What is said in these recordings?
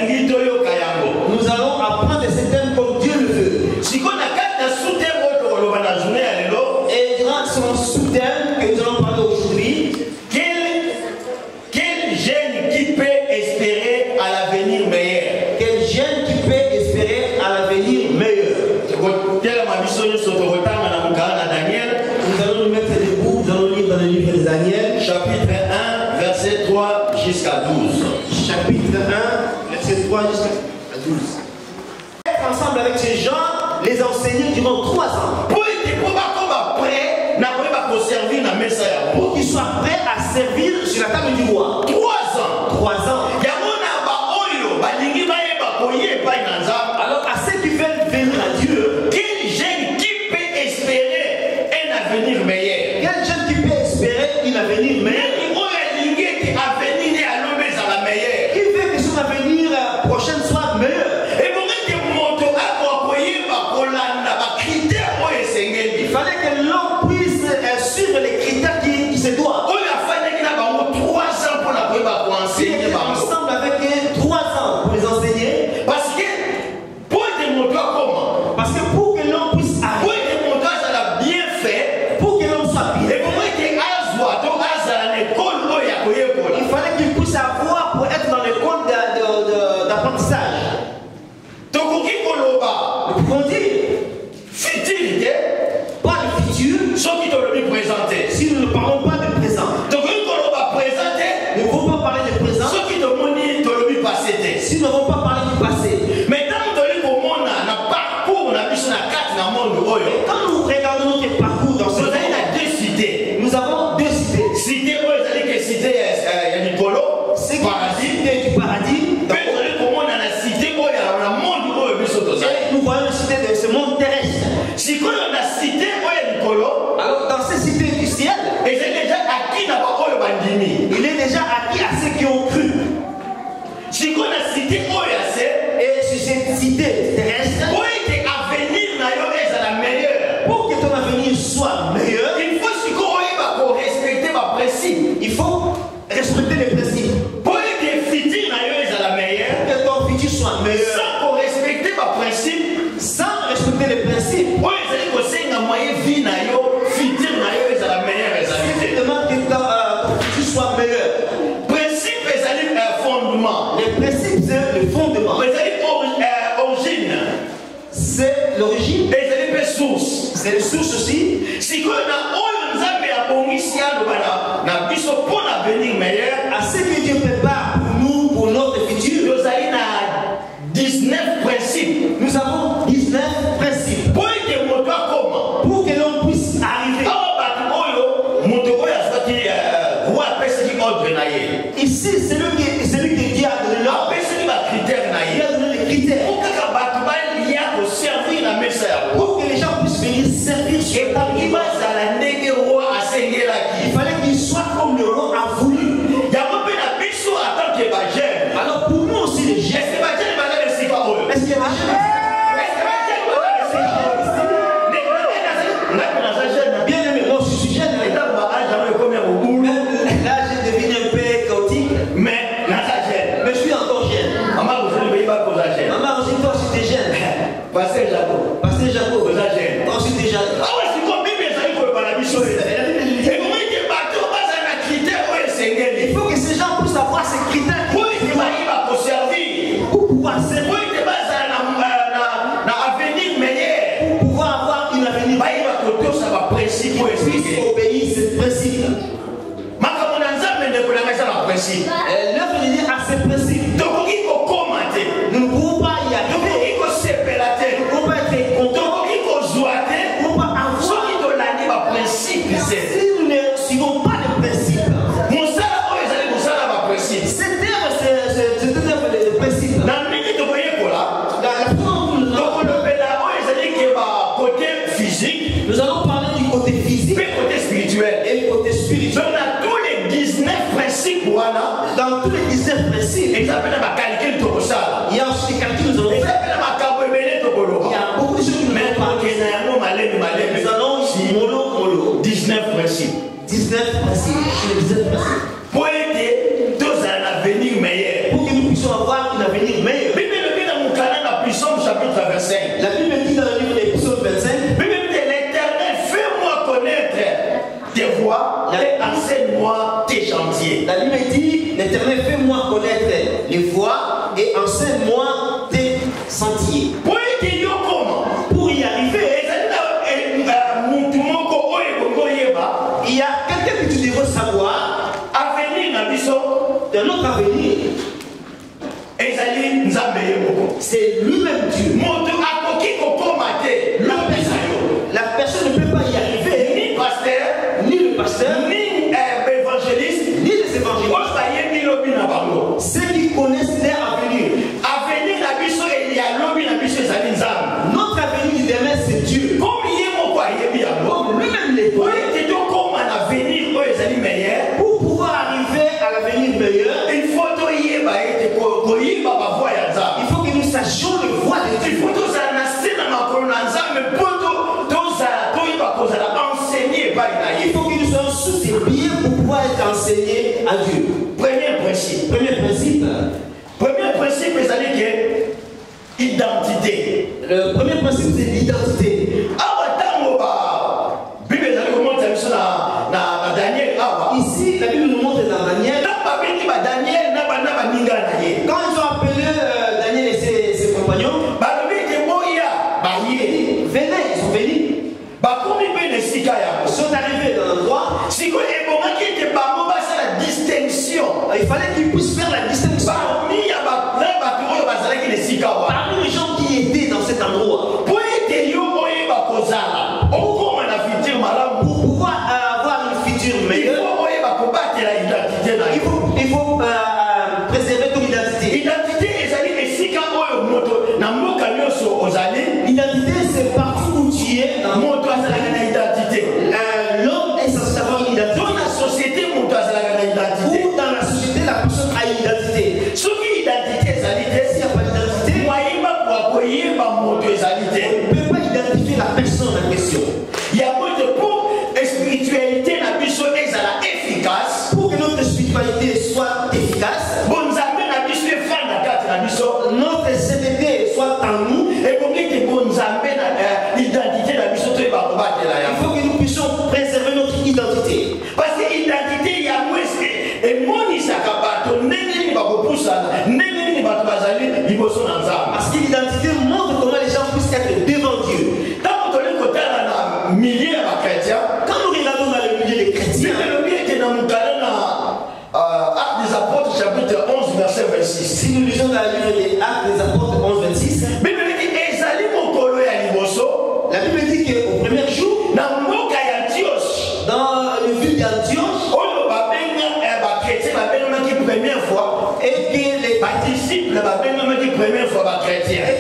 Nous allons apprendre ces thèmes comme Dieu le veut. Et durant son sous-thème que nous allons parler aujourd'hui, quel jeune qui peut espérer à l'avenir meilleur? quel jeune qui peut espérer à l'avenir meilleur? Nous allons nous mettre debout, nous allons lire dans le livre de Daniel, Chapitre 1, verset 3 jusqu'à 12. chapitre 1, verset 3 jusqu'à 12. Être ensemble avec ces gens, les enseigner durant 3 ans. Pour qu'ils soient prêts à servir sur la table du roi. 3 ans. 3 ans. Alors à ceux qui veulent venir à Dieu, Quel jeune qui peut espérer un avenir meilleur? quel jeune qui peut espérer un avenir meilleur? Qui veut que son avenir prochain soit meilleur? Il fallait que l'homme puisse suivre les critères qui se doivent. Ensemble avec eux 3 ans pour les enseigner. Parce que pour que l'homme puisse arriver, pour que l'homme soit bien, il fallait qu'il puisse avoir pour être dans l'école d'apprentissage. Nous pouvons dire, pas le futur, si nous ne parlons pas de présent. Nous ne pouvons pas parler de présent si nous ne pouvons pas parler du passé. Mais quand Quand nous regardons notre parcours dans ce monde, nous avons 2 cités. cité C'est qui cité du paradis. Nous voyons la cité de ce monde terrestre. Alors dans ces cités du ciel, il est déjà acquis à ceux qui ont cru. Et sur cette cité terrestre, pour que ton avenir soit meilleur, il faut respecter les principes. Pour que ton futur soit meilleur, sans respecter les principes, c'est demande que ton futur soit meilleur. Les principes, c'est le fondement. C'est l'origine. C'est les sources aussi. À ce que Dieu prépare pour nous, pour notre futur, 19 principes. nous avons 19 principes. Pour que l'on puisse arriver. Ici, c'est celui que Dieu a donné l'ordre. Il a donné les critères. Pour que les gens puissent venir servir sur la table. Il fallait qu'il soit comme le roi a voulu. Alors pour nous aussi les jeunes, est-ce que les jeunes bien aimé, moi je suis jeune. Là j'ai devenu un peu chaotique. Mais je suis encore jeune. Maman aussi toi aussi t'es jeune. Pasteur Jacob, toi aussi t'es jeune. Il faut que ces gens puissent avoir ces critères pour pouvoir servir, pour pouvoir avoir un avenir. Puisse obéir ces principes. L'œuvre de Dieu a ces principes. Nous ne pouvons pas y arriver. Nous ne pouvons pas être contents. Nous ne pouvons pas avoir. Si nous ne suivons pas les principes, cette œuvre, c'est une œuvre de principes. La nous allons parler du côté physique et du côté spirituel. Dans tous les 19 principes, il y a aussi des calculs que nous allons faire. Il y a beaucoup de choses que nous allons parler. Nous allons mollo. 19 principes. 19 principes. Pour aider tous à un avenir meilleur. Pour que nous puissions avoir un avenir meilleur. les voies et enseigne-moi tes sentiers. Pour y arriver, il y a quelqu'un que tu devrais savoir. Dans notre avenir, c'est lui-même Dieu. La personne ne peut pas y arriver, ni le pasteur, ni l'évangéliste, ni les évangélistes. Ceux qui connaissent leur avenir. Notre avenir du demain, c'est Dieu. Comme lui-même les doit. Pour pouvoir arriver à l'avenir meilleur, il faut que nous sachions le voie de Dieu. Il faut que nous soyons sous ses pieds pour pouvoir être enseignés à Dieu. Premier principe, c'est l'identité. Le premier principe, c'est l'identité. Ici, la Bible nous montre dans Daniel. Quand ils ont appelé Daniel et ses compagnons, venez, ils sont venus. Ils sont arrivés dans l'endroit. Il fallait qu'ils puissent faire la distinction parmi les gens qui étaient dans cet endroit. Pour pouvoir avoir une future meilleure, il faut préserver ton identité. L'identité, c'est partout où tu es. L'homme est censé avoir une identité. Ou dans la société, la personne a une identité. S'il n'y a pas d'identité, on ne peut pas identifier la personne en question. Pour que notre spiritualité soit efficace, notre CDT soit en nous, il faut que nous puissions préserver notre identité. Parce que l'identité, il y a Parce que l'identité montre comment les gens puissent être devant Dieu. Quand nous regardons dans le milieu des chrétiens, Actes des Apôtres, chapitre 11, verset 26. Si nous lisons dans le livre des Actes des Apôtres 11, 26, la Bible dit qu'au premier jour, dans le ville d'Antioche, et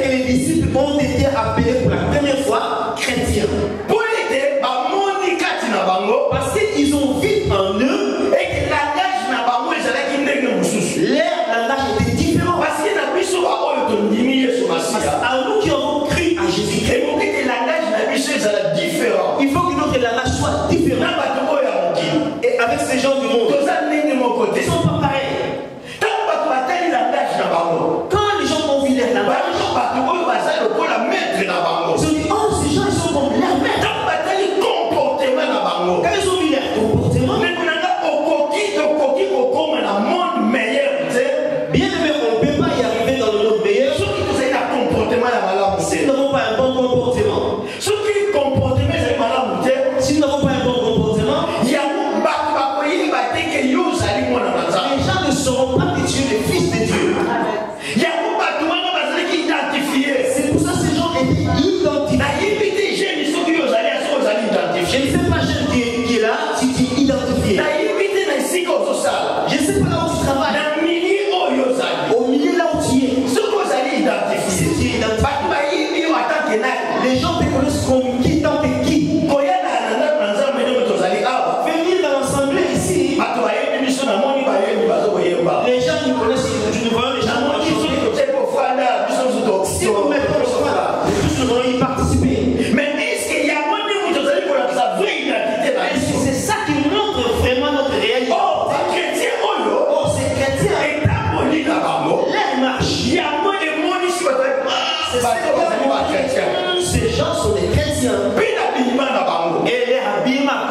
que les disciples ont été appelés pour la première fois chrétiens. Parce qu'ils ont vu en eux leur langage était différent. À nous qui avons cru à Jésus-Christ, il faut que notre langage soit différent. Et avec ces gens du monde, ils ne sont pas pareils. Quand les gens ont vu leur langage, ils ont dit, oh, ces gens ils sont comme leur maître. Quand ils ont vu leur comportement, bien aimé, on ne peut pas y arriver dans le monde meilleur si nous n'avons pas un bon comportement. Si nous n'avons pas un bon comportement, les gens ne sauront pas que tu es le Fils de Dieu. C'est pour ça que ces gens étaient identifiés. Je ne sais pas qui est là, si tu es identifié. Je ne sais pas là où tu travailles. Au milieu là où tu es. Si tu es identifié, les gens te connaissent comme qui, tant que qui. Venir dans l'assemblée ici, les gens nous connaissent, nous voyons les gens qui sont. Si nous mettons le soin là, tous nous allons y participer. Mais est-ce qu'il y a moins de gens qui ont sa vraie identité là? C'est ça qui montre vraiment notre réalité. Oh, ces chrétiens, Oh, ces chrétiens, leur marche. Il y a moins de monde ici. ces gens sont des chrétiens. Et les habillements,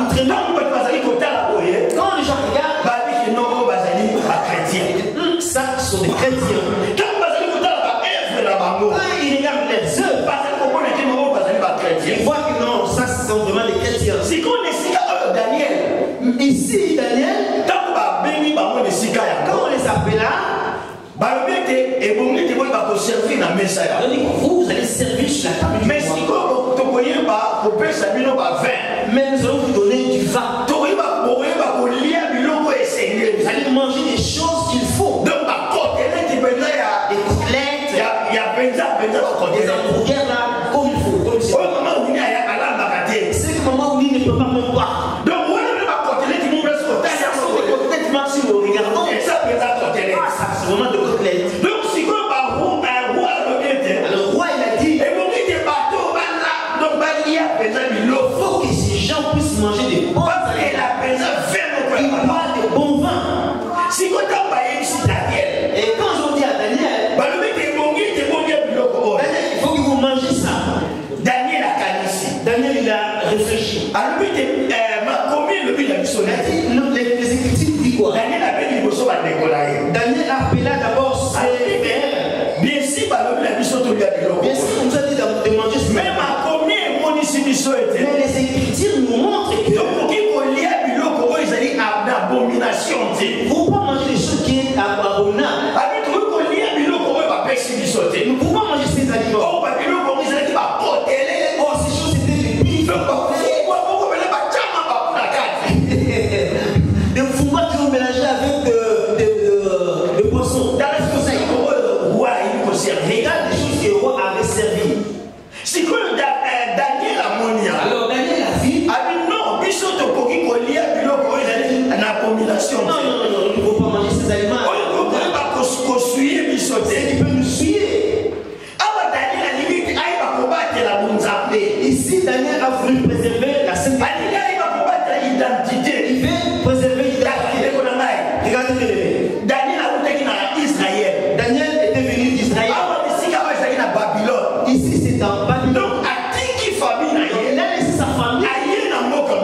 quand les gens regardent, ça, sont des chrétiens. Quand ils regardent les œuvres, ils voient que non, ça ce sont vraiment des chrétiens. Ici, Daniel, quand on les appela, vous allez servir sur la table du roi. Mais nous allons vous donner du vin. Vous allez manger des choses qu'il faut. Des côtelettes, des hamburgers là, comme il faut. C'est que maman Ouli ne peut pas me voir. Si nous regardons, c'est vraiment de côtelettes. Alors le roi il a dit, il faut que ces gens puissent manger des bons vins. Ils boivent des bons vins. Et quand je dis à Daniel, il faut que vous mangez ça. Daniel il a réfléchi. Les Écritures disent quoi? Daniel appela d'abord ses pères. Bien sûr, on nous a dit de manger ce mais les Écritures nous montrent que vous pouvez manger des choses qui sont abominables. Nous pouvons manger ces aliments. Oh, ces choses c'était des bifs. Des fougas qui ont mélangé avec de poissons. Regarde les choses que le roi avait servi. Alors Daniel a vu. Non, il ne faut pas manger ces aliments. C'est qui peut nous suivre. Ici, Daniel a voulu préserver la sainteté. Il veut préserver l'identité. Regardez. Daniel était venu d'Israël. Ici, c'est en Babylone. Il a laissé sa famille. Il est venu dans une autre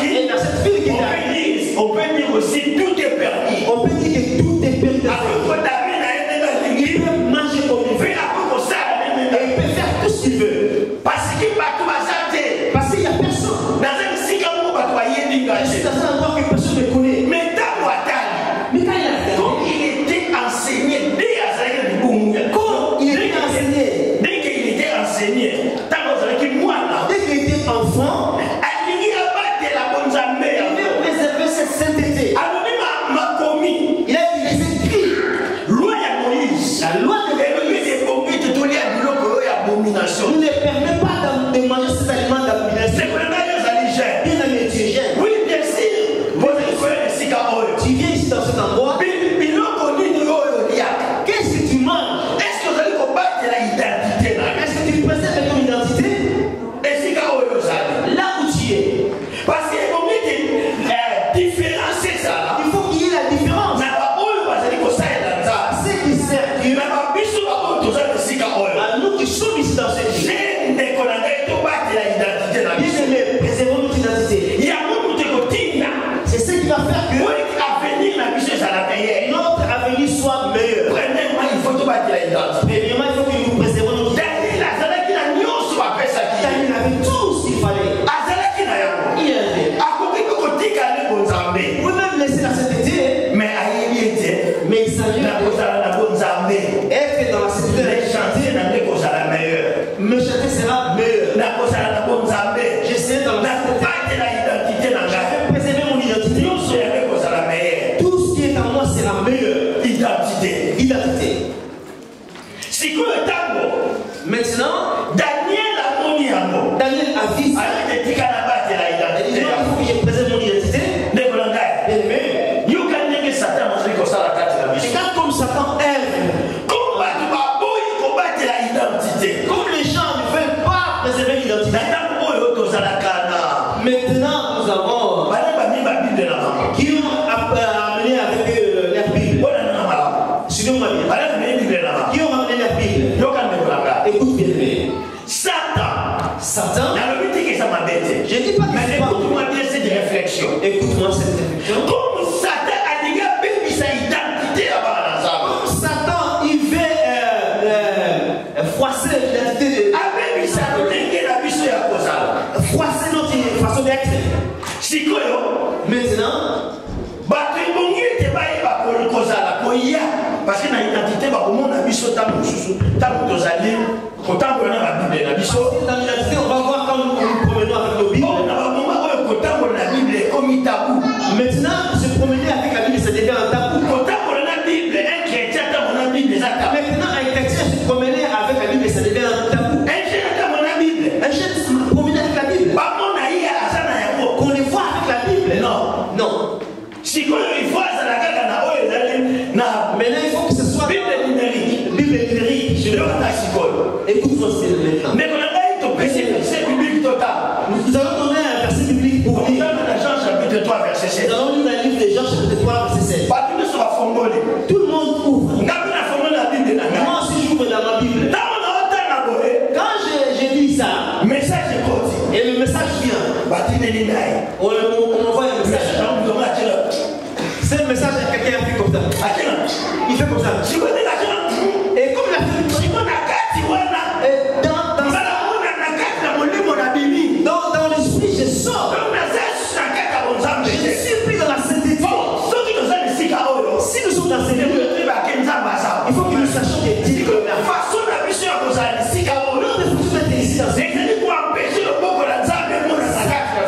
ville. Et dans cette ville qu'il a, on peut dire aussi tout est permis. On peut dire que tout est permis. Il peut manger comme il veut. Et il peut faire tout ce qu'il veut. Parce qu'il n'y a personne. C'est dans un endroit que personne ne connaît. Mais quand il a enseigné dès qu'il était enseigné, dès qu'il était enfant, il veut préserver cette sainteté. Il a eu les écrits. La loi de l'abomination. ne permet pas de manger ces aliments d'abomination. Bien aimé, tu es jeune. Oui, bien sûr. Tu viens ici dans cet endroit. Qu'est-ce que tu manges? Est-ce que vous allez combattre l'identité? Est-ce que tu préserves ton identité? Là où tu es. Parce qu'il faut différencier ça. Il faut qu'il y ait la différence. C'est qui sert Dieu. À nous qui sommes ici dans cette vie. Bien aimé, préservons notre identité. C'est ce qui va faire que notre avenir soit meilleur. Premièrement, il faut que nous préservons notre identité. Daniel avait tout ce qu'il fallait. Il avait. Vous pouvez même laisser la sainteté. Mais il s'agit d'être dans la sainteté. Me chanter sera meilleur. Je serai dans la sainteté. Je vais préserver mon identité. Tout ce qui est en moi sera meilleur. Identité. Maintenant, Daniel a vu ça. Il dit, il faut que je préserve mon identité. Bien aimé. Regarde comme Satan aime. Comme les gens ne veulent pas préserver l'identité. Maintenant, nous avons qui ont amené avec leur Bible. Suivez-moi bien. Qui ont amené leur Bible. Écoute bien. Satan. Je ne dis pas que écoute-moi bien cette réflexion. Écoute-moi cette réflexion. Comme Satan a déjà koya parce que na identité ba komona biso tango susu tango tozali kotambola na ba Bible na biso. Dans l'identité, on va voir quand nous nous promenons avec nos Bibles. On a moment oyo kotambola na Bible comme tabou. Maintenant, se promener avec la Bible, ça devient un tabou. Kotambola na Bible, un chrétien tambola na Bible ça tabou. Maintenant, un chrétien se promener avec la Bible, ça devient un tabou. Un chrétien tambola na Bible. Un chrétien se promener avec la Bible. Ba mona iya asana yako. Qu'on les voit avec la Bible. Non. Non. Si quoi il faut ça la kaka na oyo ezali na Maintenant, il faut que ce soit Bible numérique. Bible numérique. Je dois ta sikoyo. Écoute-moi maintenant. Mais qu'on a pas été c'est biblique total. Nous allons donner un verset biblique pour On lire. donne dans Jean chapitre 3 verset 7. Nous allons lire dans le livre de Jean chapitre 3 verset 7. Pas tout le monde fongolé. Tout le monde ouvre. Ngapi na fongolé la Bible na nga. Moi aussi j'ouvre dans ma Bible. Tango na otanga boye. Quand je lis ça, Message est côté. et le message vient, Batine ni nae. on m'envoie un message. Message on doit attirer. C'est le message à quelqu'un qui fait comme ça. Attirer. Il fait comme ça. Si vous êtes attirer. Et comme il a fait, Si vous na kati wana. dans l'esprit, je sors. Je suis pris dans la sainteté. Si nous sommes dans cette lieu, il faut que nous sachions que Dieu est là. L'autre est pour être ici dans cette lieu.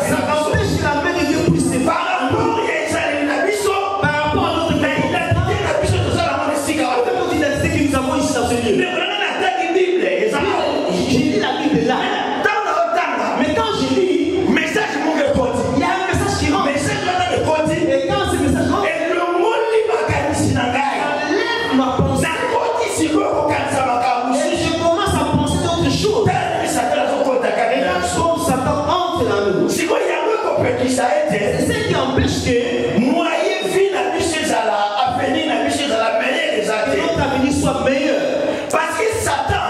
Ça empêche que la main de Dieu puisse se voir. Par rapport à notre identité que nous avons ici dans ce lieu. J'ai lu la Bible là. Mais quand je lis, il y a un message qui rentre. Et quand ce message rentre, j'enlève ma pensée. Et je commence à penser d'autres choses. Et là, comme Satan entre dans nous. C'est ce qui empêche que notre avenir soit meilleur. Parce que Satan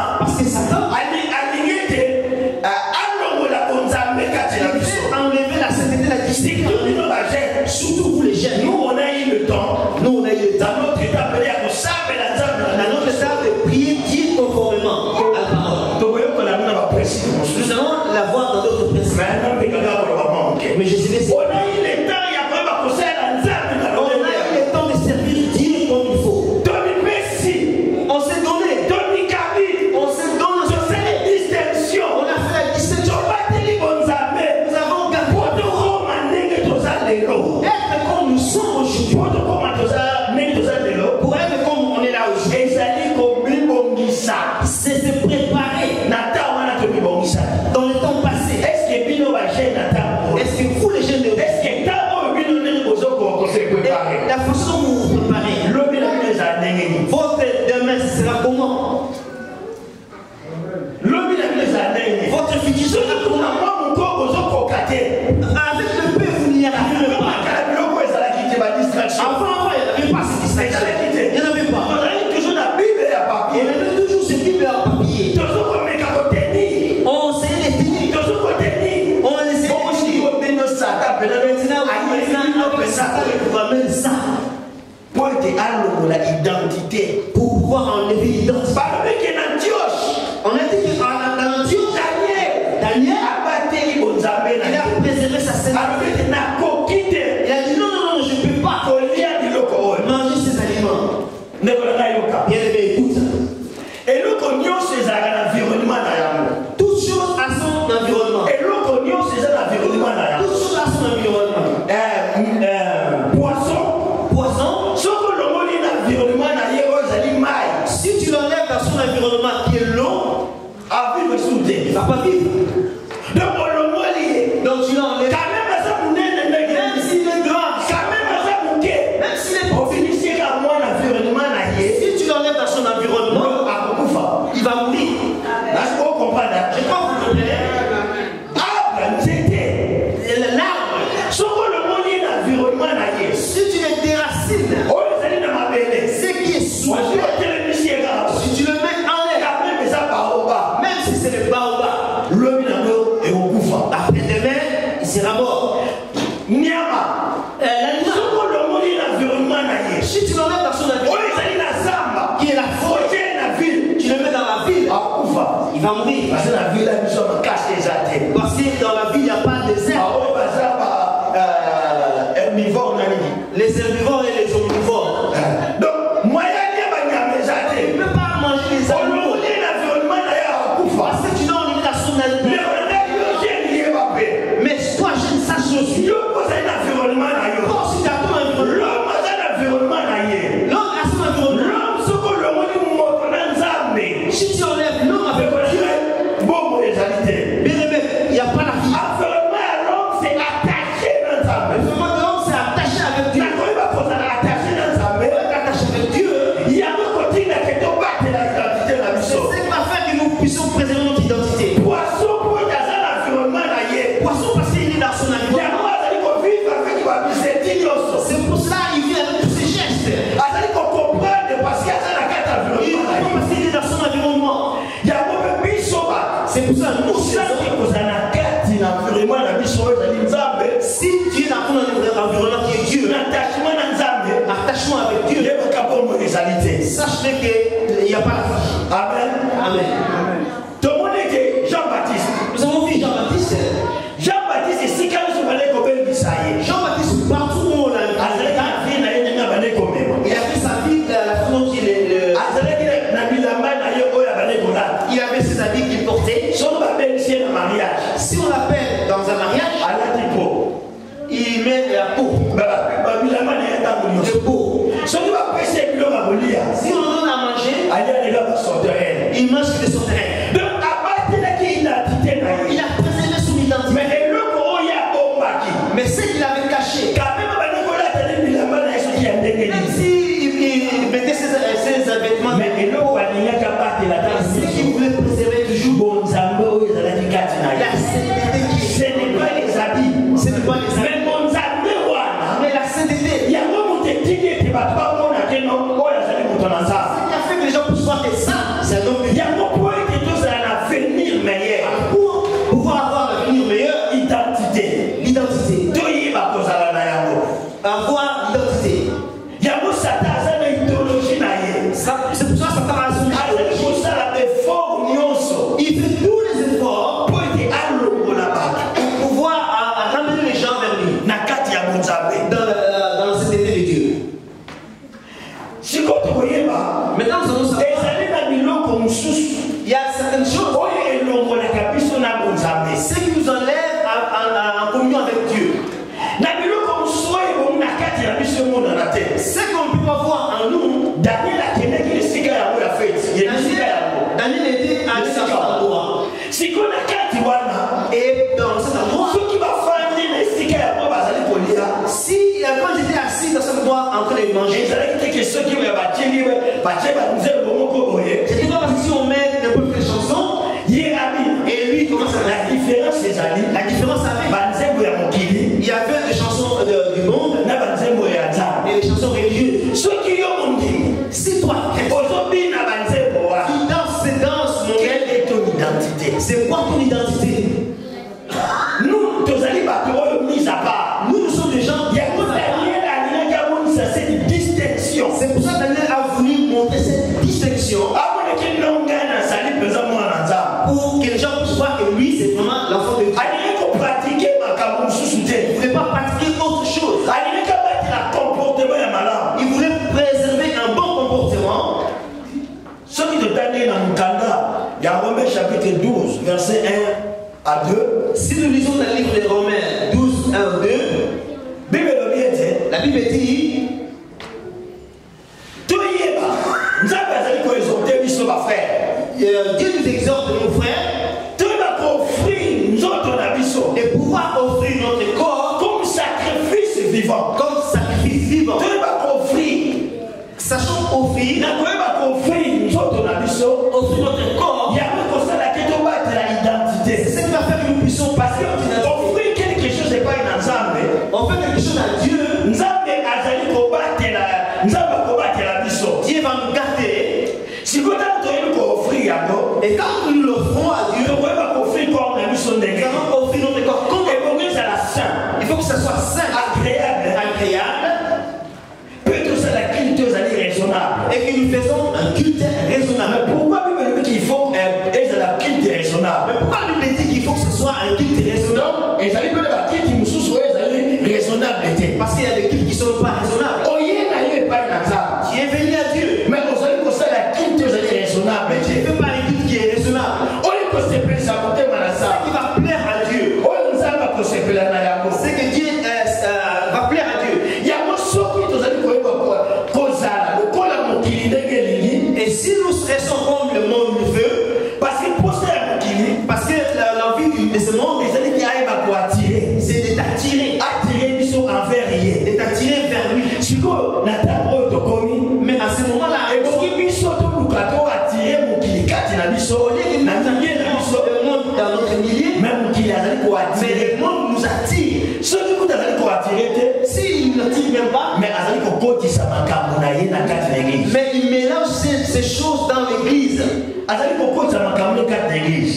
Enlever la sainteté, la discipline. Surtout vous les jeunes. nous on a eu le temps Nous, on a eu le temps. dans notre état appelé à nous savoir la Dans notre état de prier Dieu conformément à la parole. Nous allons la voir dans d'autres principes. Mais je dirais, on a eu le temps, il y a pas de conseil à on a eu le temps de servir Dieu comme il faut. On s'est donné. On s'est donné. On a fait la distinction. Nous avons gardé être comme nous sommes aujourd'hui. Pour être comme on est là aujourd'hui. C'est se préparer dans le temps passé. Est-ce que vous les jeunes de la façon dont vous vous préparez, votre demain sera comment? Votre futur sera comment? Avec le peu, vous n'y arriverez pas. Avant, il n'y avait pas cette distraction. Il n'y en avait pas. On a eu toujours la Bible à papier. Il y avait toujours cette Bible en papier. On essayait de tenir. On essayait de tenir. Maintenant, il va mettre ça pour pouvoir enlever l'identité. On a dit qu'en Antioche, Daniel, il a préservé sa sainteté. Il a dit non, je ne peux pas manger ces aliments. Bien aimé, écoute. Toute chose a son environnement. Toute chose a son environnement. Poisson. Si tu l'enlèves dans son environnement qui est long, il ne va pas vivre. Donc tu l'enlèves. Même s'il est grand, même s'il est petit, si tu l'enlèves dans son environnement, il va mourir. Je crois que vous comprenez. L'arbre, si tu le déracines, ce qui est sous si tu le mets en l'air, même si c'est le baobab, après demain, il sera mort. Si tu l'enlèves dans son environnement, qui est la forêt, tu le mets dans la ville, il va mourir. Parce que dans la ville, il n'y a pas de désert. Les herbivores et les omnivores. Donc, égalité. Sachez qu'il n'y a pas de vie. Amen. Amen. Tout le monde était Jean-Baptiste. Nous avons vu Jean-Baptiste. Jean-Baptiste, c'est si quand nous sommes allés comme Isaïe. Jean-Baptiste, partout où on l'a vu, il a fait sa vie, la façon dont il avait ses habits qu'il portait. Si on l'appelle dans un mariage, il met la peau. Le peau. Si on donne à manger, il mange que de son terrain. Il a préservé son identité. Mais ce qu'il avait caché, même s'il mettait ses vêtements, mais ce qu'il voulait préserver toujours, la sainteté qui est. Ce n'est pas les habits, ce n'est pas les habits, mais la sainteté. Ce qui a fait que les gens puissent voir que ça, c'est un homme de Dieu. Pour pouvoir avoir l'avenir meilleur, l'identité. Avoir l'identité. C'est pour ça que Satan a son il fait tous les efforts pour pouvoir ramener les gens vers lui dans la sainteté de Dieu. Maintenant, nous allons savoir il y a certaines choses ce qui nous enlève en communion avec Dieu. Ce qu'on ne peut pas voir en nous, Daniel était à cet endroit. Et dans cet endroit, si quand j'étais assis dans cet endroit en train de manger, c'était pas parce que si on met n'importe quelle chanson, et lui commence à la différence avec. Il y avait des chansons du monde et des chansons religieuses. Si toi, qui danse ces danses, quelle est ton identité? C'est quoi ton identité? Nous sommes des gens qui c'est pour ça que Daniel a voulu montrer cette distinction pour que les gens puissent voir que lui c'est vraiment l'enfant de Dieu. Il ne voulait pas pratiquer autre chose. Il voulait préserver un bon comportement. Romains chapitre 12, verset 1 à 2. Si nous lisons dans le livre de Romains 12, 1 à 2, la Bible dit Dieu nous exhorte, nos frères, de pouvoir offrir notre corps comme sacrifice vivant. Sachant offrir notre corps, c'est ce qui va faire que nous puissions passer notre identité. Offrir quelque chose n'est pas une ensemble. On fait quelque chose à Dieu. Dieu va nous garder. Et quand nous l'offrons à Dieu, nous allons offrir notre corps comme il faut que ça soit saint, agréable, et que nous faisons un culte raisonnable. Pourquoi Bible dit qu'il faut un culte raisonnable? Mais pourquoi la Bible dit qu'il faut que ce soit un culte raisonnable? Parce qu'il y a des cultes qui ne sont pas raisonnables. Tu es venu à Dieu, mais tu mais tu ne fais pas un culte qui est raisonnable. Ce qui va plaire à Dieu, c'est que Dieu va plaire à Dieu. Et si nous restons comme le monde le veut, parce que l'envie de ce monde, c'est de t'attirer vers lui. Mais à ce moment-là, au lieu que nous attirer le monde dans notre milieu, mais le monde nous attire. S'il ne l'attire même pas, mais il mélange ces choses dans l'église.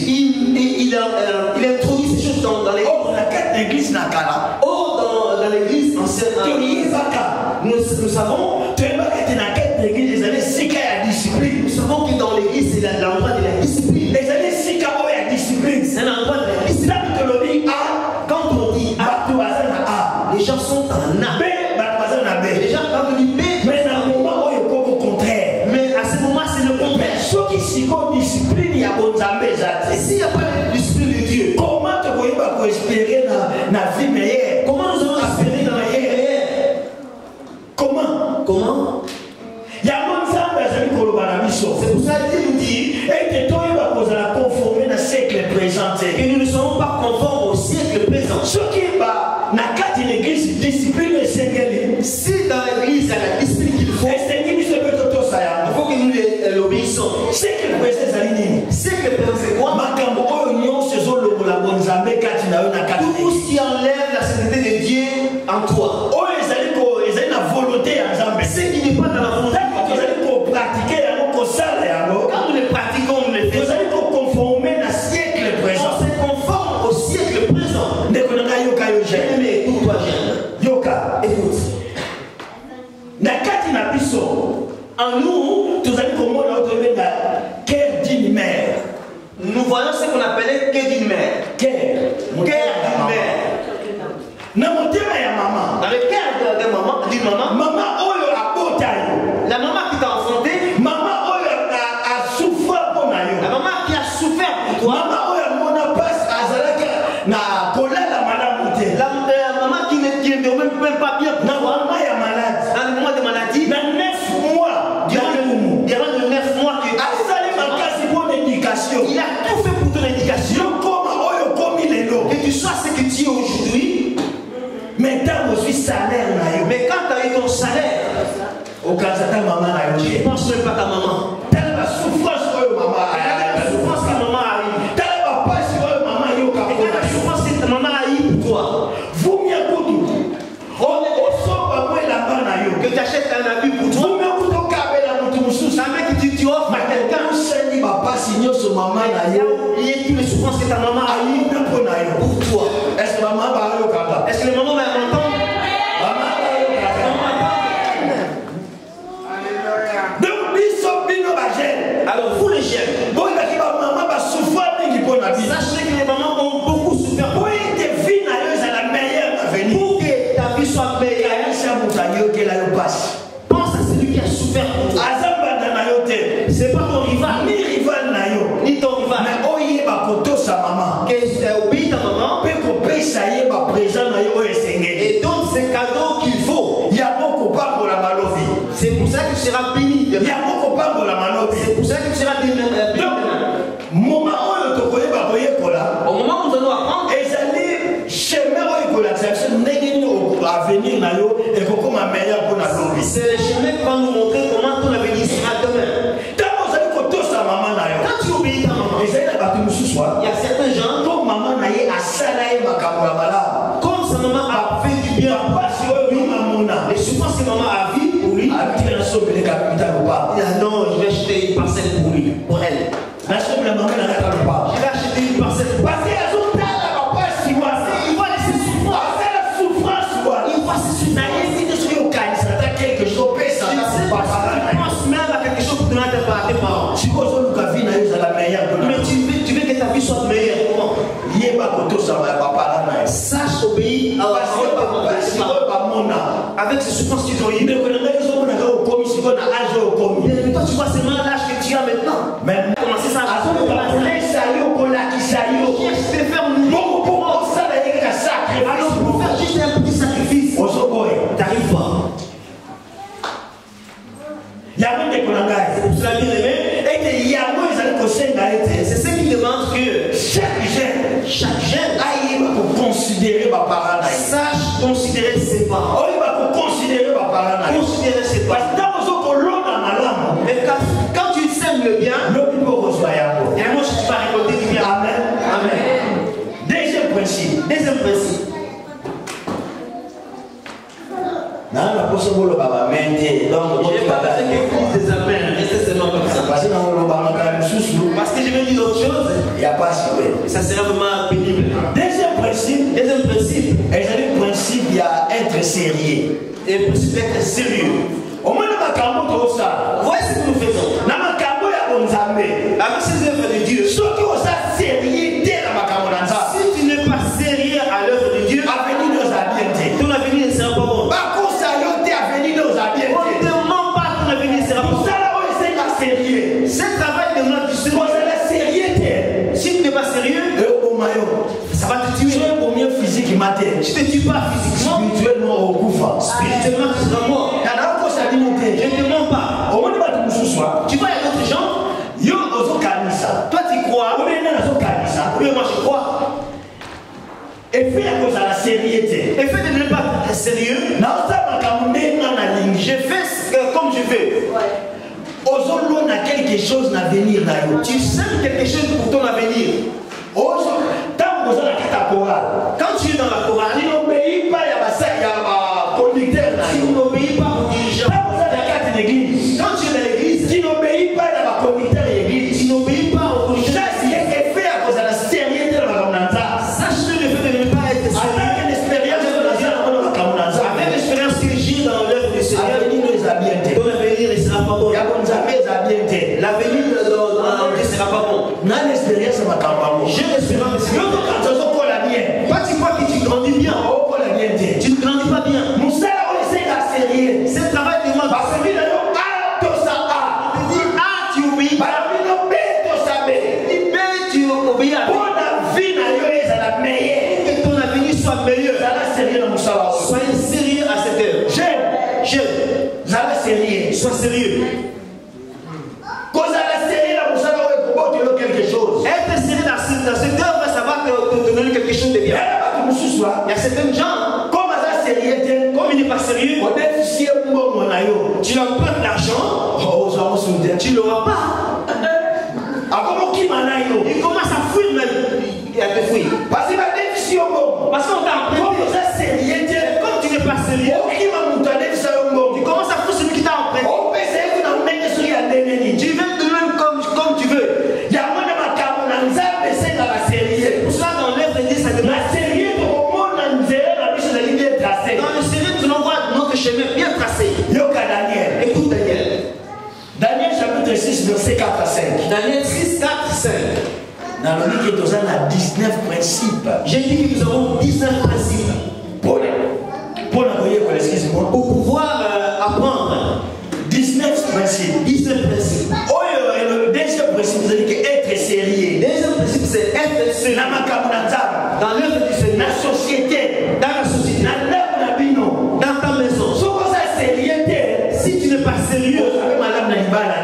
Il introduit ces choses dans l'église. Or, dans l'église ancienne, nous savons siko discipline ya bonzambe ezate. Et s'il n'y a pas de discipline de Dieu, Comment te koyeba ko espérer na vie meilleure? comment nous allons espérer dans la vie meilleure? Comment? Ya bonzambe azali koloba na biso. C'est pour ça qu'il nous dit Et que toi il va kozala conformer na siècle présent. que nous ne serons pas conformes au siècle présent. Ce qui va na kati l'église discipline esengeli. Si dans l'église il y a la discipline qu'il faut, Esengi biso pe toto saya. il faut que nous l'obéissons. Siècle présent ezali nini? Siècle présent, c'est quoi? Makambo oyo nyonso ezolobola bonzambe kati na yo na kati. Tout ce qui enlève la sainteté de Dieu en toi. Oyo ezali na volonté ya Nzambe. Ce qui n'est pas dans la volonté de Dieu. Ezali ko pratiquer yango kosala yango. Quand nous le pratiquons, nous le faisons. Ezali ko conformer na siècle On présent. se conforme au siècle présent. Ndeko na ngai yoka yo jeune. Mais écoute-toi, jeune. Yoka. Écoute. Na kati na biso en nous tozali komona otobenga cœur d'une mère. Nous voyons ce qu'on appelait cœur d'une mère. Cœur Cœur d'une mère. na motema ya mama. Dans le cœur d'une maman, Mama oyo abota yo. la maman qui t'a enfanté, Mama oyo a souffert pour na yo. la maman qui a souffert pour toi, Mama oyo mona passe azalaka na kolala malamu te. la maman qui ne dormait même pas bien pour Na toi, mama ya malade. dans le moment de maladie, Na 9 mois durant les 9 mois que asali makasi pour l'éducation. il a tout fait pour ton éducation, Yo koma oyo komi lelo. que tu sois ce que tu es aujourd'hui. Maintenant je suis salaire na yo. Mais quand tu as eu ton salaire, Okazata mama na yo. tu ne penses même pas à ta maman. Tala ba souffrance oyo mama. La souffrance que maman a eue, Tala ba pasi oyo mama yo ka et quand la souffrance que ta maman a eue pour toi, Vumia kutu. Osoba mwe lamba na yo. que tu achètes un habit pour toi, Vumia kutu kabela mutu mususu. ça veut que tu offres à quelqu'un, Useni ba pasi nyoso mama na il y a yo. oublié toutes les souffrances que ta maman a eues Ayina po na yo. pour toi. Est-ce que maman ba yo kaka? Est-ce que les mamans vont m'entendre? Mama ba yo kaka. Donc biso bino ba jeune. Alors vous les jeunes, Bon na ki ba mama ba souffrir mingi po na bi. sachez que les mamans ont beaucoup souffert Pour te vie na yo za la meilleure avenir. pour que ta vie soit meilleure. Aisha mutayo ke la yo passe. Pense à celui qui a souffert pour toi. Azamba na yo te. C'est pas ton rival, Ni rival na yo. ni ton rival. Mais oyeba kotosa mama. Que obéis ta maman Pe kopesa ye ba présent na yo oyo esengeli. et donne ces cadeaux qu'il faut. Ya moko pambola malobi. C'est pour ça que tu seras béni. Ya moko pambola malobi. C'est pour ça que tu seras béni. Donc, moment oyo tokoyeba koyekola Au moment où nous allons apprendre, ezali chemin oyo kolakisa biso ndenge nini avenir na yo ekokoma meilleur mpona lobi. c'est le chemin qui va nous montrer comment ton avenir sera demain. Ntango ozali kotosa mama na yo Quand tu obéis ta maman, ezali na bato mosusu il y a certains gens, to mama na ye asala ye makambo ya malamu comme sa maman a fait du bien, bapasi oyo bimamona les souffrances que maman a vues pour lui, abitika nasombele kapita lopa il a dit non, je vais acheter une parcelle pour lui, pour elle. nasombela mama na kaka lopa Je vais acheter une parcelle pour elle. parce que azotala bapasi wana Il voit les souffrances. asala souffrance wana Il voit ses souffrances. nayesi te soki okanisa ata quelque chose opesa Tu sais pas si tu penses même à quelque chose pour donner à tes parents. sikoyo ozoluka vi na yo ezala meilleur Mais tu veux que ta vie soit meilleure. Comment? yeba kotosama ya bapara na yo Sache obéir à la parole de ton bapasi père. oyo bamona Avec ces souffrances qu'ils ont eues. ndeko na ngai ozomonaka okomi sikoyo na age oyo okomi Mais toi, tu vois seulement l'âge que tu as maintenant. mais Commencer ça à azolesa yo kolakisa yo Qu'est-ce que tu faire nous? moko mpo osala ye kaka sacrifice Alors, pour faire juste un petit sacrifice, ozoboya t'arrives pas. yango ndeko na ngai C'est pour cela, bien aimé. ete yango ezali kosenga ete C'est ce qui demande que chaque jeune chaque jeune ayeba koconsidere bapara na ye sache considérer ses parents. oyeba koconsidere bapara na ye Considérer ses parce parents. que ntango ozokolona malamu Mais quand tu sèmes le bien, lobi mpo okozwa yango il y a un mot que tu vas récolter du bien. amen Amen. deuxième principe Deuxième principe. naa na poso boloba bamen te donc Je n'ai pas besoin que vous dites des amens. Restez seulement comme ça. parce que na olobamaka lisusu Parce que je vais dire autre chose, ya pasi we ça sera vraiment pénible. deuxième principe Deuxième principe, ezali principe ya être sérieux et le principe d'être sérieux. omona makambo tozosala Voici ce que nous faisons. na makambo ya bonzambe Avec ces œuvres de Dieu, soki oza sérieux te na makambo na nzambe si tu n'es pas sérieux à l'œuvre de Dieu, avenir nde ozala bien te ton avenir ne sera pas bon. bakosa yo te avenir nde ozala bien On ne te demande pas ton avenir ne sera pas bon. mosala oyo esenga sérieux Ce travail demande Ozolo na quelque chose na venir na yo. Tu sèmes quelque chose pour ton avenir. Quand tu es dans la chorale, tu n'obéis pas à la conducteur. Tu n'obéis pas au dirigeant. Quand tu es dans l'église, tu n'obéis pas à la conducteur de l'église. Tu n'obéis pas au conducteur. Sache que le fait de ne pas être sérieux. Avec l'expérience que j'ai dans l'œuvre du Seigneur, Ton avenir ne sera pas bon. L'avenir ne sera pas bon. J'ai l'espérance. Toi, tu crois que tu grandis bien. Tu ne grandis pas bien. Ce travail demande. On te dit A, tu obéis. B, tu obéis à B. Que ton avenir soit meilleur. Soyez sérieux à cette heure. Jeune. Sois sérieux. Être sérieux dans cette heure va savoir te donner quelque chose de bien. Il y a certains gens, comme il n'est pas sérieux, tu empruntes l'argent, tu ne l'auras pas. Il commence à fuir même. Il a te fuir. Parce qu'on t'a emprunté. Comme tu n'es pas sérieux, tu commences à fuir celui qui t'a emprunté. Tu veux de même comme tu veux. Pour cela, dans l'œuvre de Dieu, ça demande. Dans le sérieux, tu l'envoies notre chemin bien tracé. Écoute Daniel. Daniel chapitre 6, verset 4 à 5. Daniel 6, 4, 5. Dans le livre, nous avons 19 principes. J'ai dit que nous avons 19 principes. Excusez-moi. Pour pouvoir apprendre. 19 principes. 19 principes. Le deuxième principe, vous avez dit être sérieux. Le deuxième principe, c'est être sérieux. Dans l'œuvre du Seigneur. Dans la société. Dans ta maison. Si tu n'es pas sérieux,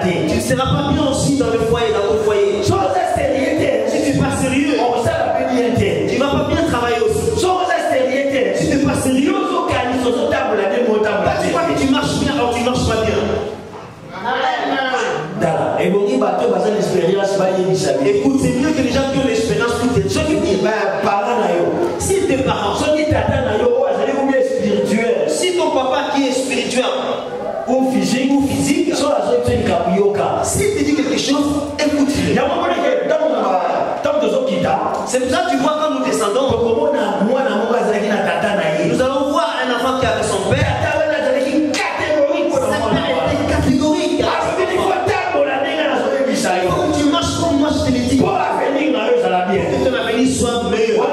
tu ne seras pas bien aussi dans le foyer, dans ton foyer. Si tu n'es pas sérieux, tu ne vas pas bien travailler aussi. Si tu n'es pas sérieux, tu crois que tu marches bien alors tu ne marches pas bien. Écoute, c'est mieux que les gens qui ont l'expérience pour te dire. Si tes parents, si ton papa qui est spirituel ou physique, s'il te dit quelque chose, écoute-le. C'est pour ça que tu vois quand nous descendons, nous allons voir un enfant qui avait son père. Catégorique. Quand tu marches comme moi, je te le dis. Que ton avenir soit meilleur.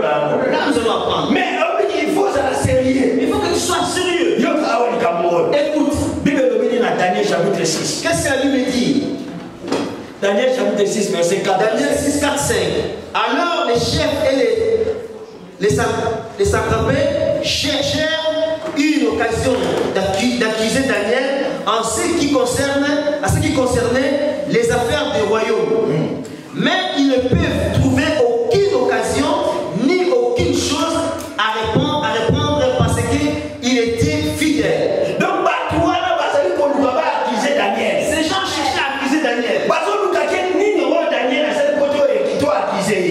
Là, nous allons apprendre. Mais il faut que tu sois sérieux. Écoute. Daniel chapitre 6. Qu'est-ce que la Bible dit? Daniel chapitre 6, verset 4. Daniel 6, 4, 5. Alors les chefs et les satrapes cherchèrent une occasion d'accuser Daniel en ce qui concernait les affaires du royaume. Mais ils ne peuvent trouver aucune occasion ni aucune chose à répondre parce qu'il était fidèle. Donc, ces gens cherchaient à accuser Daniel.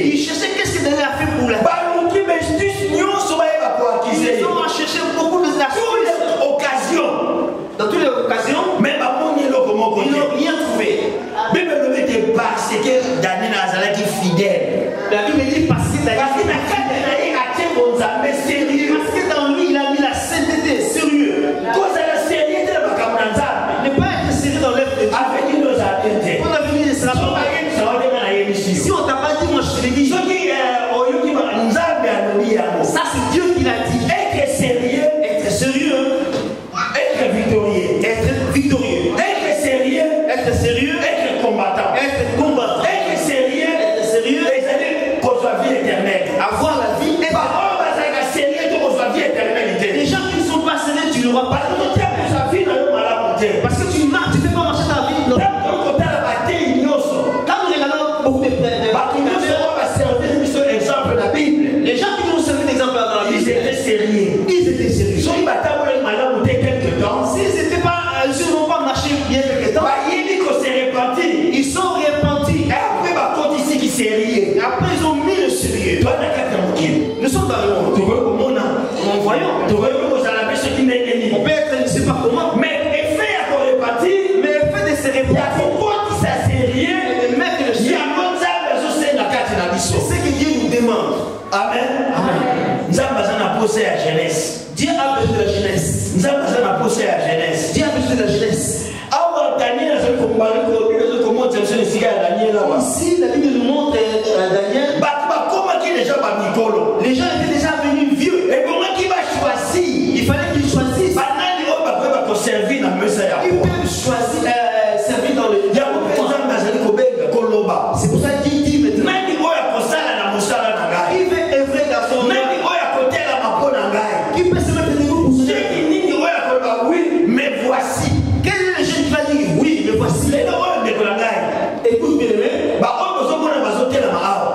Ils cherchaient qu'est-ce que Daniel a fait pour la vie. Ils ont cherché beaucoup de occasions. Dans toutes les occasions, mais ils n'ont rien trouvé. Parce que Daniel a été fidèle. La Bible dit parce que Daniel parce que dans lui il a mis la sainteté, sérieux. Ne pas être sérieux dans l'œuvre de Dieu. Ton avenir ne sera pas. Si on t'a pas dit, moi je te l'ai dit. Ça c'est Dieu qui l'a dit. Être sérieux, être victorieux, être sérieux, être combattant, être sérieux, avoir la vie éternelle. Les gens qui ne sont pas sérieux, tu n'auras pas. Parce que tu marches, tu ne fais pas marcher ta vie. Non. Quand nous regardons beaucoup de les gens qui nous servent d'exemple dans la Bible, ils étaient sérieux. S'ils n'étaient pas, s'ils n'ont pas marché bien quelque temps, Ici, la Bible nous montre Daniel. Les gens étaient déjà venus vieux. Il fallait qu'ils choisissent. Ils peuvent choisir, servir dans le. C'est pour ça qu'il dit maintenant. Il veut œuvrer dans son œuvre. Qui peut se mettre debout pour se oui, mais voici. Quel est le jeune qui va dire oui, mais voici. Écoute bien,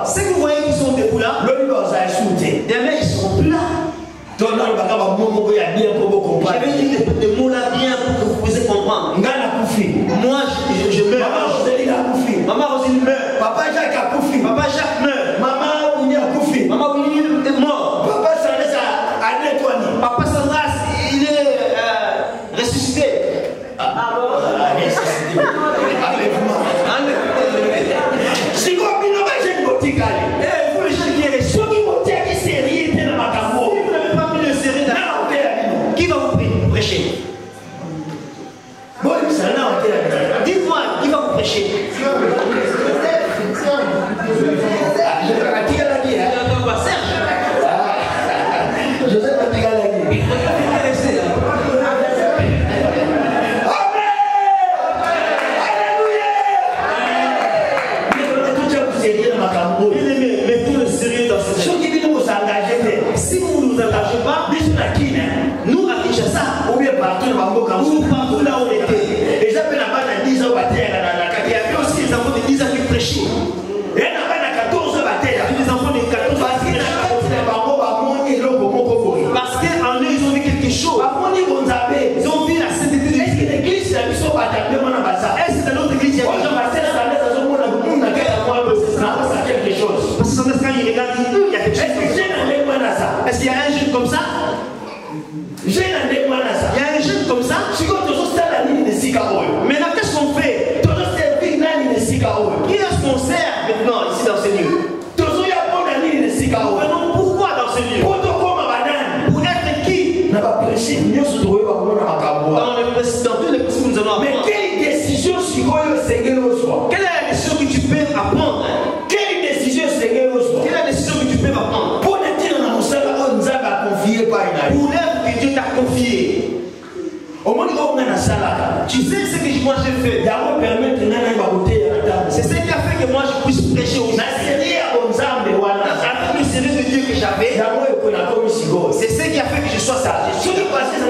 ceux que vous voyez qui sont debout là, demain ils seront plus là. J'avais dit des mots là bien pour que vous puissiez comprendre. Moi je meurs. Maman Rosine meurt. Papa Jacques a couffé. Papa Jacques meurt. Maman Ouni a couffé. Maman Ouni est mort. Papa Sandras a nettoyé. Papa Sandras, il est ressuscité. Si vous avez une boutique, il faut le jeune qui est resté. Qui va vous prêcher? Dites-moi, qui va vous prêcher? Joseph Atigalagi. Mettons le sérieux dans ce Si vous ne nous engagez pas, nous à Kinshasa, ou bien partout dans ou partout là où on était, et ça peut n'avoir 10 ans, il y avait aussi des enfants de 10 ans qui prêchaient. et n'avoir 14 ans, Il y avait des enfants de 14 ans qui prêchaient. Parce qu'en eux, ils ont vu quelque chose. Ils ont vu la sainteté de l'église. Est-ce que dans notre église, il y a des gens quelque chose. parce que quand il regarde, il y a quelque chose. Est-ce qu'il y a un jeune comme ça? Il y a un jeune comme ça? Maintenant, qu'est-ce qu'on fait? Qui est-ce qu'on sert maintenant ici dans ce lieu? Maintenant, pourquoi dans ce lieu? Pour être qui? Dans tous les principes que nous allons apprendre. Mais quelle décision Quelle est la décision que tu peux apprendre? Quelle décision Quelle est la décision que tu peux apprendre? pour ne dire dans mon salaire, on nous a confié par une Pour l'œuvre que Dieu t'a confiée. au moins, on a un salaire. Tu sais ce que moi j'ai fait. D'abord, permettre de nous côté à la table. C'est ce qui a fait que moi je puisse prêcher aux gens. La série à Onzambe, voilà. Avec le sérieux de Dieu que j'avais, c'est ce qui a fait que je sois sage. Si le pasteur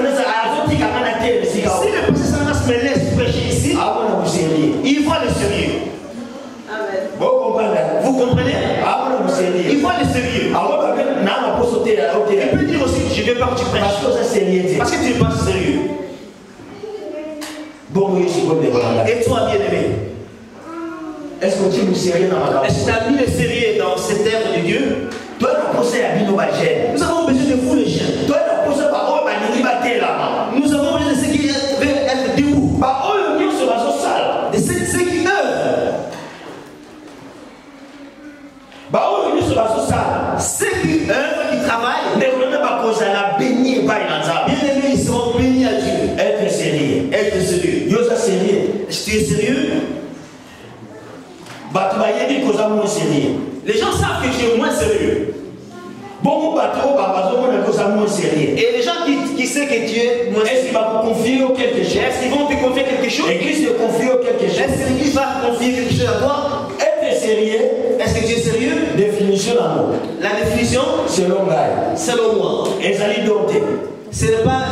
Sandras me laisse prêcher ici, il voit le sérieux. Vous comprenez? Il voit le sérieux. Il peut dire aussi que je ne veux pas que tu prêches. Parce que tu n'es pas sérieux. Et toi, bien-aimé, est-ce que tu nous sérieux dans ma est-ce que tu as mis le sérieux dans cette œuvre de Dieu? Toi, tu as posé à Bino Bagel. Nous avons besoin de vous, les jeunes. Toi, tu as posé par eux, Nous avons besoin de ceux qui veulent être debout. par eux, nous sommes à ce salle. De ceux qui œuvrent. Bah, eux, nous sommes à ce salle. Ceux qui œuvrent, qui travaillent, Mais on n'a pas causé à la bénie par une ensemble. bien aimés, ils seront bénis à Dieu. Être sérieux. Être sérieux. Yo, ça sérieux. Est-ce que tu es sérieux? Bah, tu vas y aller cause à moins sérieux. Les gens savent que tu es moins sérieux. Bon, bateau, bah, on a cause à moins sérieux. Et les gens qui savent que tu es moins Est-ce sérieux, qu'il va vous confier quelque chose? est-ce qu'ils vont te confier quelque chose? L'église te confie quelque chose. Est-ce que l'Église va te confier quelque chose à toi? Être sérieux, Est-ce que tu es sérieux? définition d'amour. La définition, Selon Gaï. selon moi, Et ça lui donne. ce n'est pas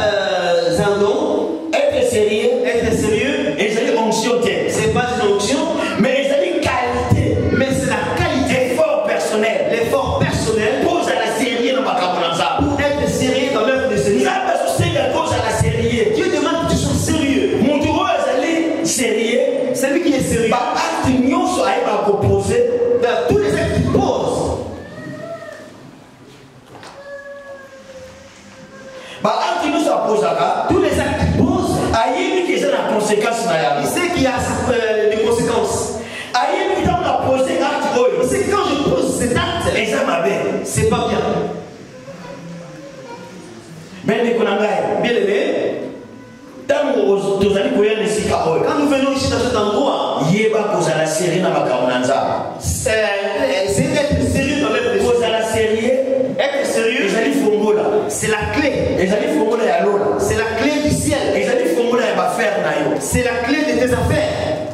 un don. Être sérieux, Être sérieux, et ça lui onction. ce n'est pas une onction, Mais ça lui qualité. mais c'est la qualité, Effort personnel. l'effort personnel Pose à la série dans ma campagne. pour être sérieux dans l'œuvre de Seigneur. Ça va se faire cause à la série. Dieu demande que tu sois sérieux. Mon tour est sérieux. Celui qui est sérieux, Bah, acte union soit à proposer. dans tous les actes qu'il pose, Bah, acte union soit posé à tous les actes qu'il pose, aïe, qui est la conséquence na ya. il sait qu'il y a des conséquences. Aïe, qui t'a posé acte oyo. Il sait que quand je pose cet acte, Et ça m'a bien. c'est pas bien. Mais les konangai. Bien aimé, Tant que vous allez courir les sika oyo. quand nous venons ici dans cet endroit, sérieux dans ma camonanza. C'est être sérieux dans l'œuvre de Dieu. Vous allez sérieux. Être sérieux, Les alliés fongola. c'est la clé. Les alliés fongola ya lola. C'est la clé du ciel. Les alliés fongola ya ba faire na yo. C'est la clé de tes affaires.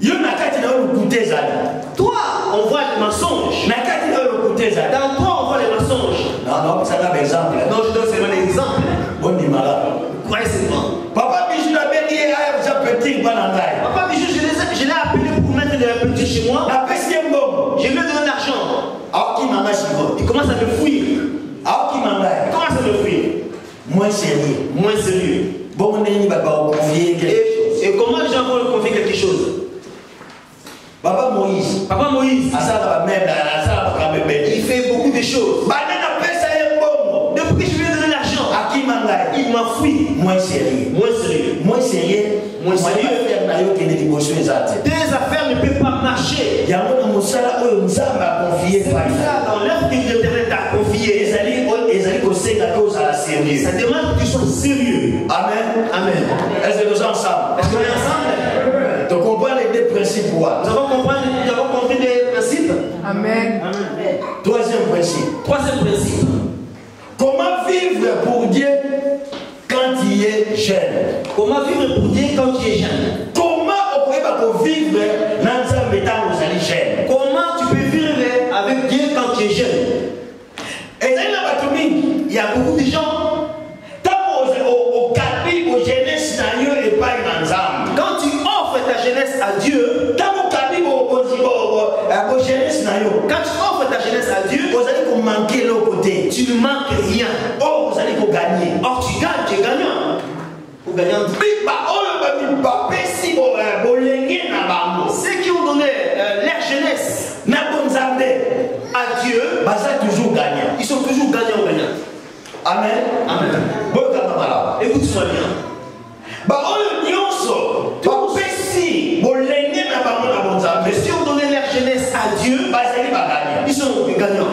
Yo nakati na yo lukuté zali. Toi, on voit les mensonges. Nakati na yo lukuté zali. Dans toi, on voit les mensonges. Non, ça n'a pas exemple. Non, je donne seulement des exemples. Bon ni malade. Croyez seulement. Papa Bijou n'a pas dit à ça petit banangai. Papa Bijou, je l'ai appelé pour mettre des petits chez moi. La pestième bombe. Je lui ai donné l'argent. Ah qui m'a chico. Il commence à me fuir. Ah qui m'a Il commence à me fuir. moins sérieux. Moins sérieux. Bon on est va pas confier quelque chose. Et comment les gens vont lui confier quelque chose? Papa Moïse. Papa Moïse. À ça va même à ça va bébé. Il fait beaucoup de choses. Banana pesa yé bombe. Depuis que je lui ai donné l'argent, À qui m'a il m'a fui. moins sérieux. Moins sérieux. Moins sérieux. Moins sérieux. Faire na yo que des dévotions exactes. Tes affaires ne peuvent pas marcher. Il y a un monsala oyo nzamba confier C'est par pour ça, dans l'œuvre que l'Éternel t'a confiée, ezali kosenga ko za sérieux. ça demande que tu sois sérieux. Amen. Amen. Est-ce que nous sommes ensemble? Est-ce qu'on est ensemble? Donc on voit les deux principes. Nous avons compris les principes. Amen. Troisième principe. Troisième principe. Comment vivre pour Dieu quand il est jeune? Comment vivre pour Dieu quand tu es jeune? Comment on peut vivre dans un état où vous allez jeune? Comment tu peux vivre avec Dieu quand tu es jeune? Et là, Il y a beaucoup de gens, quand tu offres ta jeunesse à Dieu, quand tu offres ta jeunesse à Dieu, tu ne manques rien. Or, vous allez gagner. Or, tu gagnes, tu es gagnant. Ou gagnant. Ceux qui ont donné leur jeunesse à Dieu, toujours gagnant. ils sont toujours gagnants ou gagnants. Amen. Amen. Écoute-moi bien. Mais si on donnait leur jeunesse à Dieu, ils sont des gagnants.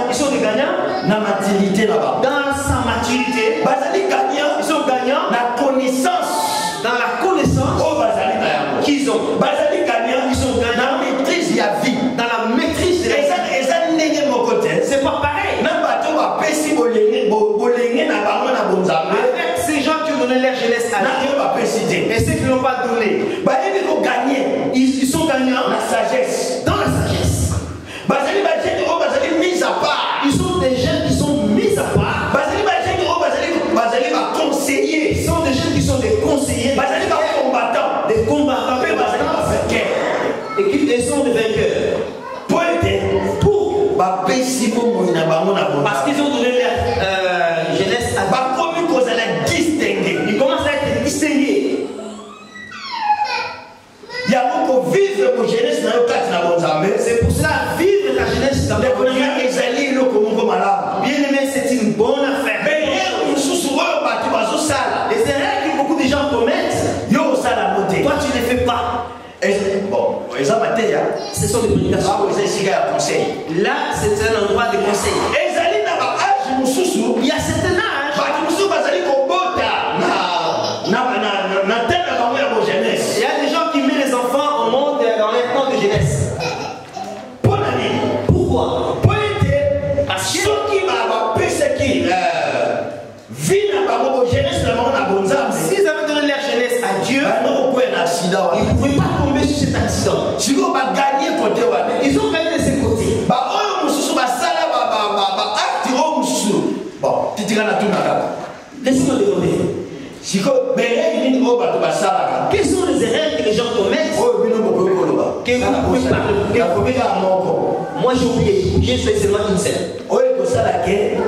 Ils sont des gagnants dans sa maturité. Ils sont gagnants La connaissance dans la connaissance qu'ils ont. Ils sont gagnants maîtrise ya vie. dans la maîtrise de la vie. C'est pas pareil. Avec ces gens qui ont donné leur jeunesse à Dieu et ceux qui ne l'ont pas donné, ils sont gagnants la sagesse. dans la sagesse. Ils sont des jeunes qui sont mis à part. Ils sont des jeunes qui sont des conseillers, des combattants, et qui sont des vainqueurs. Parce qu'ils ont donné leur jeunesse à Dieu. Ils commencent à être distingués. C'est pour cela, vivre ta jeunesse dans le bien aimé, c'est une bonne affaire. Les erreurs que beaucoup de gens commettent, toi tu ne les fais pas. Ce sont des prédications. Là, c'est un endroit de conseil. Il y a certains âges. Il y a des gens qui mettent les enfants au monde dans leur temps de jeunesse. Pourquoi? Parce que s'ils avaient donné leur jeunesse à Dieu, ils ne pouvaient pas tomber sur cet accident. Ils ont gagné de ces côtés. Laisse-moi demander. Quelles sont les erreurs que les gens commettent que vous pouvez parler? Moi j'ai oublié, j'ai fait seulement une seule.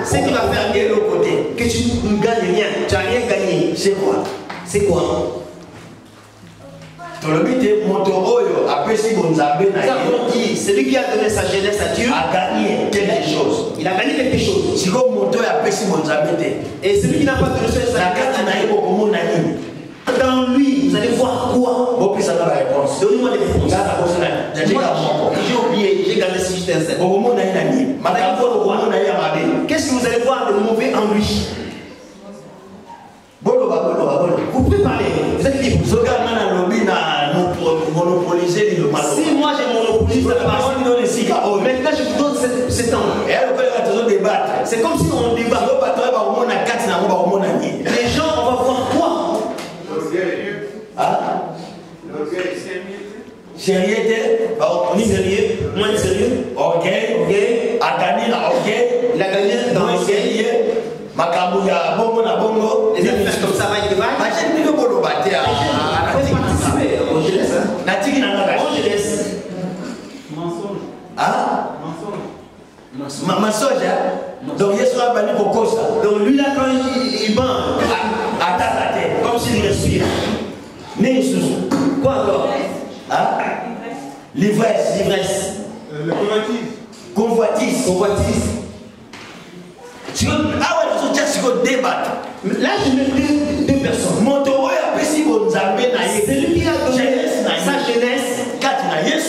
Ce qui va faire de l'autre côté, que tu ne gagnes rien, tu n'as rien gagné. C'est quoi? C'est quoi? Nous avons dit, celui qui a donné sa jeunesse à Dieu a gagné quelque chose. Il a gagné quelque chose. Et celui qui n'a pas donné sa jeunesse, dans lui, vous allez voir quoi? Donnez-moi des réponses. J'ai oublié, j'ai gardé ce juste un seul. Qu'est-ce que vous allez voir de mauvais en lui? Vous pouvez parler, vous êtes libre. monopoliser le mal. Si moi j'ai monopolisé la parole, maintenant je vous donne cet temps. C'est comme si on débat. Les gens, on va voir quoi? Sérieux, on est sérieux, moins sérieux. Ok. A gagné, ok. Il a gagné dans le sérieux. Makambuya, bongo na bongo. Les affaires comme ça va être débat. J'ai mis le bolo batté à. Participer. Je laisse. Natiki n'a pas. Je laisse. Mensonge. Ah? Mensonge. Mensonge, donc il sera banni pour cause. Donc lui là quand il bat, attaque la tête, comme s'il respire. Né sous. Quoi encore? Hein? L'ivresse. L'ivresse. Le Convoitise. Convoitise. Ah ouais, tu as débattre. Là je mets deux personnes. Mon taureau a péché pour Zambé. C'est lui qui a donné sa jeunesse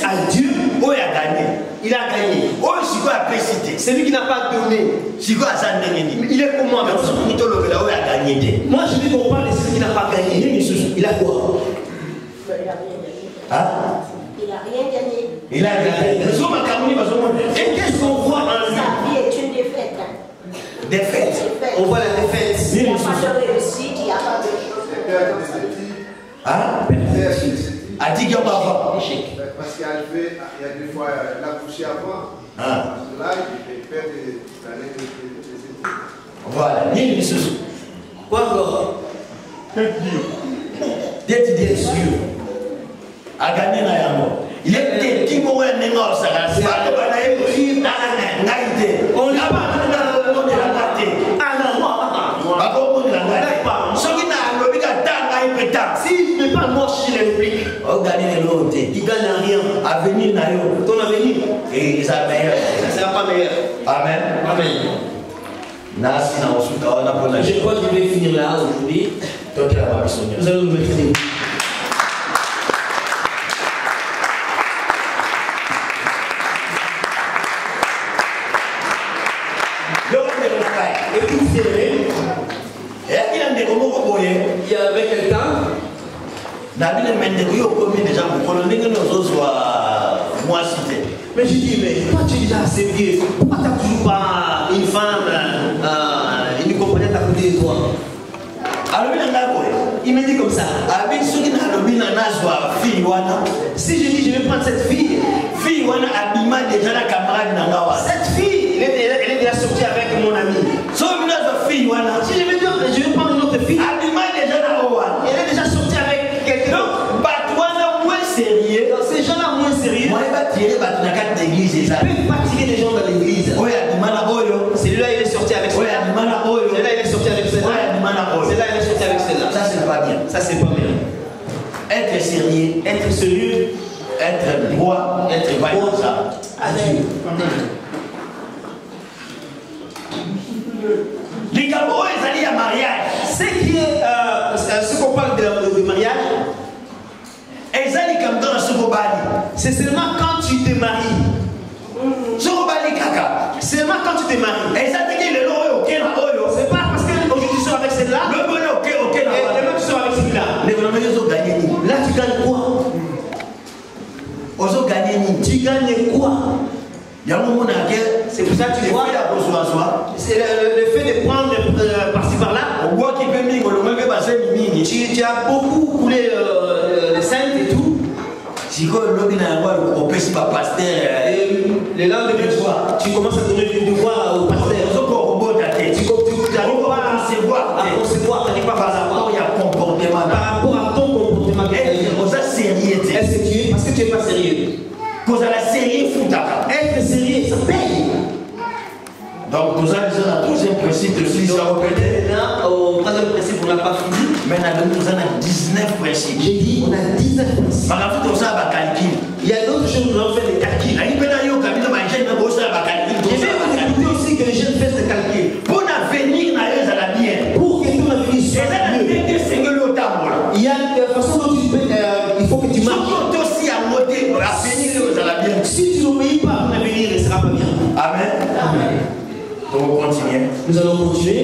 à Dieu. Oh, il a gagné. Il a gagné. Oh, c'est quoi la pécité? C'est lui qui n'a pas donné. C'est quoi ça? Il est comment avec ça? Il a gagné. Moi je dis qu'on parle de celui qui n'a pas gagné. Il a quoi? Hein? Il n'a rien gagné. Il a gagné. Et qu'est-ce qu'on voit en lui? Sa vie est une défaite. Défaite. On voit la défaite. Il n'a pas de réussite, il n'y a pas de chose. Hein? A dit qu'il y a pas Échec. Parce qu'il y a des fois, il a couché avant. Ah. Là, il perd des années de études. Voilà. Quoi encore? D'être Dieu. A gagné na yango. Il est qui mourait n'engo ça. C'est pas le balaye. Naïté. On n'a pas de la gâté. Ah non, moi. Pas comme on l'a gâté. Ce qui n'a pas de temps à pétard. Si il n'est pas mort chez les répliques, On gagne les lots. il gagne rien. Avenir na yo. Ton avenir, Et ça meilleur. ça ne sera pas meilleur. Amen. Amen. Nasi na osuka wana pona. Je crois qu'il va finir là aujourd'hui. Toi qui as besoin. Nous allons nous mettre debout. Et puis vous verrez, il y avait quelqu'un. Mais je dis, mais toi tu es déjà assez vieux. Pourquoi tu n'as toujours pas une femme, une compagnette à côté de toi? Il me dit comme ça. Si je dis, je vais prendre cette fille. Cette fille, elle est déjà sortie avec mon ami. Si je vais dire, je vais prendre une autre fille. Elle est déjà sortie avec quelqu'un. Donc, ces gens-là moins sérieux, ils peuvent pas tirer les gens dans l'église. Celui-là, il est sorti avec celle-là. Celui-là, il est sorti avec celle-là. Celui-là, il est sorti avec celle-là. Ça, c'est pas bien. Ça, c'est pas bien. Être sérieux, Être sérieux, être droit, être vaillant, ça. à Dieu. Les Gabons, ils allaient à mariage. Ce qu'on parle de mariage, Ils allaient comme dans ce bobali. c'est seulement quand tu te maries. Ce bobali caca. Seulement quand tu te maries. Ils allaient le loyo, ok, la oyo. C'est pas parce qu'aujourd'hui tu sors avec celle-là. Le bonheur, ok, ok, Et la demain tu sors avec celui-là. les bonhommes, ils ont gagné. Là tu gagnes quoi? Ils ont gagné. Tu gagnes quoi? Il y a un moment où C'est pour ça que tu vois, c'est le fait de prendre par-ci par-là. Tu as beaucoup coulé les saints et tout. Et le lendemain, tu commences à donner des devoirs au pasteur. Tu n'arrives pas à concevoir, tu n'arrives pas à savoir par rapport à ton comportement. Est-ce que tu es? Parce que tu n'es pas sérieux. Être sérieux, ça paye. Donc, nous avons un troisième principe de 6 ans. Là, au troisième principe, on n'a pas fini. Maintenant, nous avons 19 principes. J'ai dit, on a 19 principes. Il y a d'autres choses, nous allons faire des calculs. Je vais vous écouter aussi que les jeunes fassent des calculs. Pour l'avenir, Pour que ton avenir soit mieux. Il y a une façon dont tu peux, il faut que tu marches. Si tu n'obéis pas, ton avenir ne sera pas bien. Amen. Amen. Donc, on continue. Nous allons continuer.